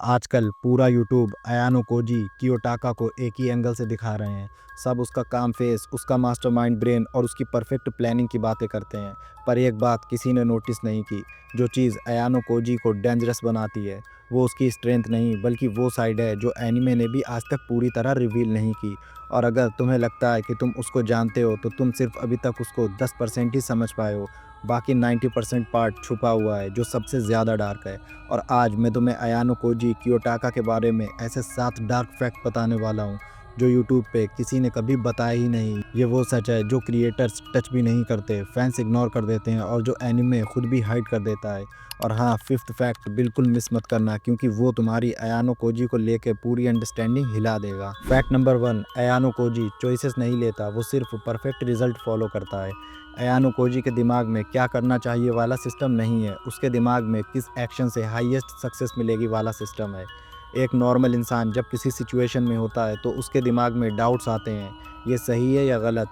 आजकल पूरा YouTube अयानो Koji कियोटाका को एक ही एंगल से दिखा रहे हैं। सब उसका काम फेस, उसका मास्टरमाइंड ब्रेन और उसकी परफेक्ट प्लानिंग की बातें करते हैं। पर एक बात किसी ने नोटिस नहीं की, जो चीज़ अयानो कोजी को डेंजरस बनाती है वो उसकी स्ट्रेंथ नहीं बल्कि वो साइड है जो एनिमे ने भी आज तक पूरी तरह रिवील नहीं की। और अगर तुम्हें लगता है कि तुम उसको जानते हो तो तुम सिर्फ अभी तक उसको 10% ही समझ पाए हो। बाकी 90% पार्ट छुपा हुआ है जो सबसे ज़्यादा डार्क है। और आज मैं तुम्हें अयानो कोजी कियोटाका के बारे में ऐसे 7 डार्क फैक्ट बताने वाला हूँ जो यूट्यूब पे किसी ने कभी बताया ही नहीं। ये वो सच है जो क्रिएटर्स टच भी नहीं करते, फैंस इग्नोर कर देते हैं और जो एनिमे खुद भी हाइड कर देता है। और हाँ, फिफ्थ फैक्ट बिल्कुल मिस मत करना क्योंकि वो तुम्हारी अयानो कोजी को लेके पूरी अंडरस्टैंडिंग हिला देगा। Fact number 1, Ayano Koji choices नहीं लेता, वो सिर्फ परफेक्ट रिजल्ट फॉलो करता है। अयानो कोजी के दिमाग में क्या करना चाहिए वाला सिस्टम नहीं है, उसके दिमाग में किस एक्शन से हाईएस्ट सक्सेस मिलेगी वाला सिस्टम है। एक नॉर्मल इंसान जब किसी सिचुएशन में होता है तो उसके दिमाग में डाउट्स आते हैं, ये सही है या गलत,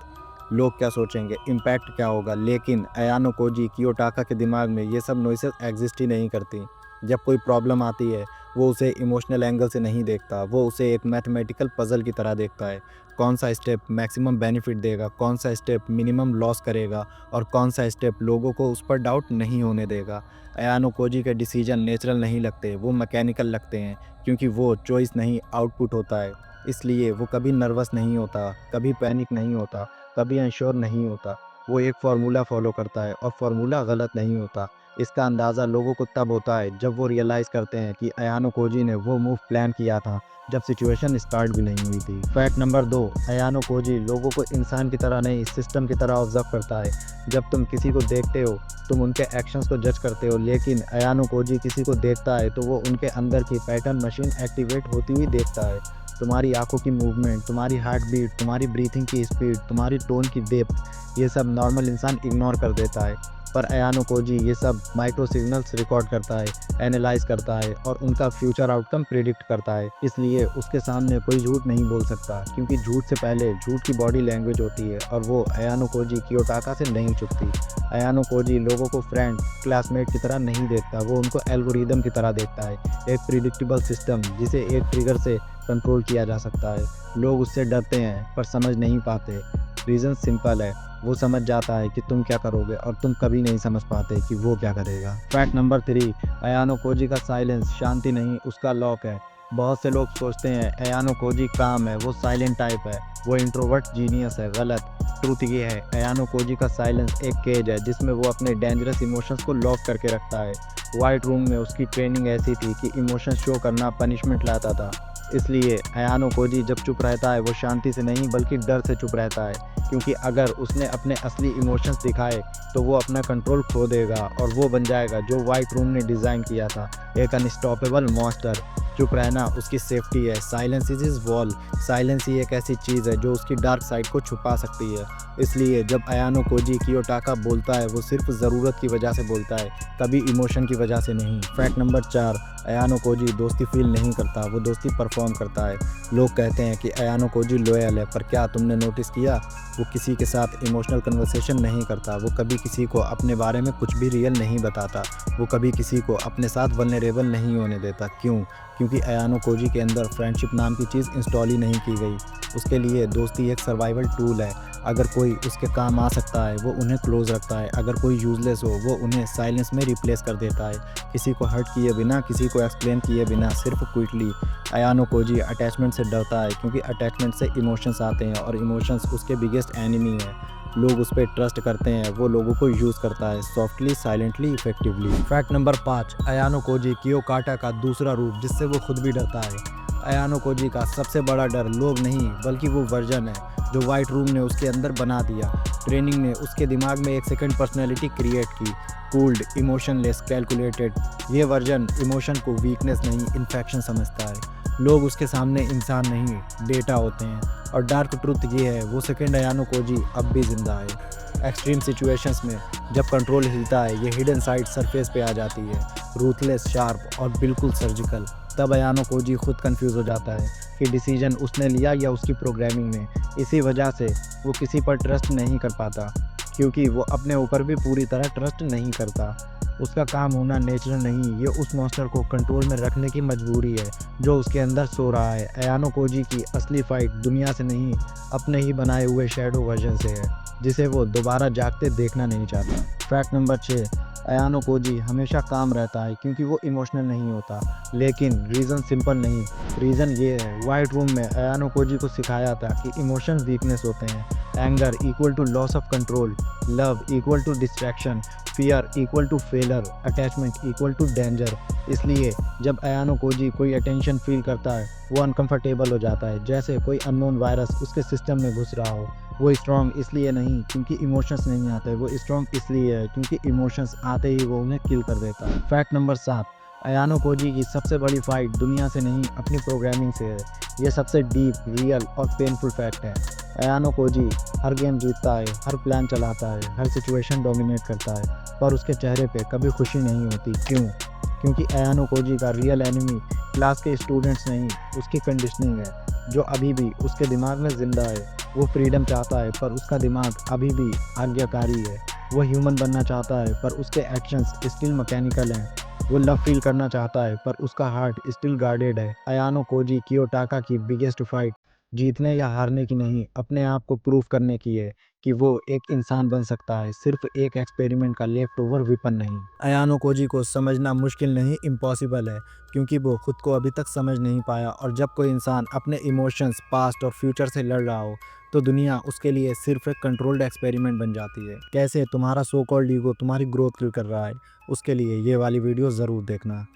लोग क्या सोचेंगे, इम्पैक्ट क्या होगा। लेकिन अयानो कोजी कियोटाका के दिमाग में ये सब नॉइसेस एग्जिस्ट ही नहीं करती। जब कोई प्रॉब्लम आती है वो उसे इमोशनल एंगल से नहीं देखता, वो उसे एक मैथमेटिकल पजल की तरह देखता है। कौन सा स्टेप मैक्सिमम बेनिफिट देगा, कौन सा स्टेप मिनिमम लॉस करेगा और कौन सा स्टेप लोगों को उस पर डाउट नहीं होने देगा। अयानो कोजी के डिसीजन नेचुरल नहीं लगते, वो मैकेनिकल लगते हैं क्योंकि वो चॉइस नहीं आउटपुट होता है। इसलिए वो कभी नर्वस नहीं होता, कभी पैनिक नहीं होता, कभी इंश्योर नहीं होता। वो एक फार्मूला फॉलो करता है और फार्मूला गलत नहीं होता। इसका अंदाज़ा लोगों को तब होता है जब वो रियलाइज़ करते हैं कि अयानो कोजी ने वो मूव प्लान किया था जब सिचुएशन स्टार्ट भी नहीं हुई थी। फैक्ट नंबर 2, अयानो कोजी लोगों को इंसान की तरह नहीं सिस्टम की तरह ऑब्जर्व करता है। जब तुम किसी को देखते हो तुम उनके एक्शंस को जज करते हो, लेकिन अयानो कोजी किसी को देखता है तो वो उनके अंदर की पैटर्न मशीन एक्टिवेट होती हुई देखता है। तुम्हारी आंखों की मूवमेंट, तुम्हारी हार्ट बीट, तुम्हारी ब्रीथिंग की स्पीड, तुम्हारी टोन की डेप्थ, ये सब नॉर्मल इंसान इग्नोर कर देता है। पर अयानो कोजी ये सब माइक्रो सिग्नल्स रिकॉर्ड करता है, एनालाइज करता है और उनका फ्यूचर आउटकम प्रिडिक्ट करता है। इसलिए उसके सामने कोई झूठ नहीं बोल सकता क्योंकि झूठ से पहले झूठ की बॉडी लैंग्वेज होती है और वो अयानो कोजी कियोटाका से नहीं चुकती। अयानो कोजी लोगों को फ्रेंड, क्लासमेट की तरह नहीं देखता, वो उनको एल्गोरिदम की तरह देखता है, एक प्रिडिक्टेबल सिस्टम जिसे एक ट्रिगर से कंट्रोल किया जा सकता है। लोग उससे डरते हैं पर समझ नहीं पाते। रीज़न सिंपल है, वो समझ जाता है कि तुम क्या करोगे और तुम कभी नहीं समझ पाते कि वो क्या करेगा। फैक्ट नंबर 3, अयानो कोजी का साइलेंस शांति नहीं, उसका लॉक है। बहुत से लोग सोचते हैं अयानो कोजी काम है, वो साइलेंट टाइप है, वो इंट्रोवर्ट जीनियस है। गलत। ट्रूथ ये है, अयानो कोजी का साइलेंस एक केज है जिसमें वो अपने डेंजरस इमोशंस को लॉक करके रखता है। वाइट रूम में उसकी ट्रेनिंग ऐसी थी कि इमोशन शो करना पनिशमेंट लाता था। इसलिए अयानो कोजी जब चुप रहता है वो शांति से नहीं बल्कि डर से चुप रहता है, क्योंकि अगर उसने अपने असली इमोशंस दिखाए तो वो अपना कंट्रोल खो देगा और वो बन जाएगा जो वाइट रूम ने डिज़ाइन किया था, एक अनस्टॉपेबल मॉन्स्टर। चुप रहना उसकी सेफ्टी है, silence is his wall. Silence ही एक ऐसी चीज़ है जो उसकी डार्क साइड को छुपा सकती है। इसलिए जब अयानो कोजी कियोटाका बोलता है वो सिर्फ ज़रूरत की वजह से बोलता है, कभी इमोशन की वजह से नहीं। फैक्ट नंबर 4, अयानो कोजी दोस्ती फील नहीं करता, वो दोस्ती परफॉर्म करता है। लोग कहते हैं कि अयानो कोजी लॉयल है, पर क्या तुमने नोटिस किया, वो किसी के साथ इमोशनल कन्वर्सेशन नहीं करता, वो कभी किसी को अपने बारे में कुछ भी रियल नहीं बताता, वो कभी किसी को अपने साथ वल्नरेबल नहीं होने देता। क्यों? क्योंकि अयानो कोजी के अंदर फ्रेंडशिप नाम की चीज़ इंस्टॉल ही नहीं की गई। उसके लिए दोस्ती एक सर्वाइवल टूल है। अगर कोई उसके काम आ सकता है वो उन्हें क्लोज रखता है, अगर कोई यूजलेस हो वो उन्हें साइलेंस में रिप्लेस कर देता है, किसी को हर्ट किए बिना, किसी को एक्सप्लेन किए बिना, सिर्फ क्विकली। अयानो कोजी अटैचमेंट से डरता है क्योंकि अटैचमेंट से इमोशंस आते हैं और इमोशंस उसके बिगेस्ट एनिमी है। लोग उस पर ट्रस्ट करते हैं, वो लोगों को यूज़ करता है softly, silently, effectively. Fact number 5, Ayano Koji Kiyotaka का दूसरा रूप जिससे वो खुद भी डरता है। अयानो कोजी का सबसे बड़ा डर लोग नहीं बल्कि वो वर्जन है जो वाइट रूम ने उसके अंदर बना दिया। ट्रेनिंग ने उसके दिमाग में एक सेकंड पर्सनैलिटी क्रिएट की, कूल्ड, इमोशनलेस, कैलकुलेटेड। ये वर्जन इमोशन को वीकनेस नहीं इन्फेक्शन समझता है। लोग उसके सामने इंसान नहीं डेटा होते हैं। और डार्क ट्रुथ ये है, वो सेकंड अयानो कोजी अब भी जिंदा है। एक्सट्रीम सिचुएशंस में जब कंट्रोल हिलता है ये हिडन साइड सरफेस पे आ जाती है, रूथलेस, शार्प और बिल्कुल सर्जिकल। तब अयानो कोजी खुद कंफ्यूज हो जाता है कि डिसीजन उसने लिया या उसकी प्रोग्रामिंग ने। इसी वजह से वो किसी पर ट्रस्ट नहीं कर पाता क्योंकि वो अपने ऊपर भी पूरी तरह ट्रस्ट नहीं करता। उसका काम होना नेचुरल नहीं, ये उस मॉन्स्टर को कंट्रोल में रखने की मजबूरी है जो उसके अंदर सो रहा है। अयानो कोजी की असली फाइट दुनिया से नहीं, अपने ही बनाए हुए शैडो वर्जन से है, जिसे वो दोबारा जागते देखना नहीं चाहता। फैक्ट नंबर 6, अयानो कोजी हमेशा काम रहता है क्योंकि वो इमोशनल नहीं होता। लेकिन रीज़न सिंपल नहीं, रीज़न ये है, वाइट रूम में अयानो कोजी को सिखाया था कि इमोशंस वीकनेस होते हैं। Anger equal to loss of control, love equal to distraction, fear equal to failure, attachment equal to danger. इसलिए जब अयानो कोजी कोई अटेंशन फील करता है, वो अनकंफर्टेबल हो जाता है, जैसे कोई अननोन वायरस उसके सिस्टम में घुस रहा हो। वो स्ट्रॉन्ग इसलिए नहीं क्योंकि इमोशंस नहीं आते, वो स्ट्रॉन्ग इसलिए है क्योंकि इमोशंस आते ही वो उन्हें किल कर देता है। फैक्ट नंबर 7, अयानो कोजी की सबसे बड़ी फाइट दुनिया से नहीं, अपनी प्रोग्रामिंग से है। ये सबसे डीप, रियल और पेनफुल फैक्ट है। अयानो कोजी हर गेम जीतता है, हर प्लान चलाता है, हर सिचुएशन डोमिनेट करता है, पर उसके चेहरे पे कभी खुशी नहीं होती। क्यों? क्योंकि अयानो कोजी का रियल एनिमी क्लास के स्टूडेंट्स नहीं, उसकी कंडीशनिंग है जो अभी भी उसके दिमाग में जिंदा है। वो फ्रीडम चाहता है पर उसका दिमाग अभी भी आज्ञाकारी है। वो ह्यूमन बनना चाहता है पर उसके एक्शंस स्टिल मैकेनिकल हैं। वो लव फील करना चाहता है पर उसका हार्ट स्टिल गार्डेड है। अयानो कोजी कियोटाका की बिगेस्ट फाइट जीतने या हारने की नहीं, अपने आप को प्रूव करने की है कि वो एक इंसान बन सकता है, सिर्फ एक एक्सपेरिमेंट का लेफ्ट ओवर वेपन नहीं। अयानो कोजी को समझना मुश्किल नहीं, इम्पॉसिबल है, क्योंकि वो खुद को अभी तक समझ नहीं पाया। और जब कोई इंसान अपने इमोशंस, पास्ट और फ्यूचर से लड़ रहा हो, तो दुनिया उसके लिए सिर्फ एक कंट्रोल्ड एक्सपेरिमेंट बन जाती है। कैसे तुम्हारा सो कॉल्ड ईगो तुम्हारी ग्रोथ किल कर रहा है, उसके लिए ये वाली वीडियो ज़रूर देखना।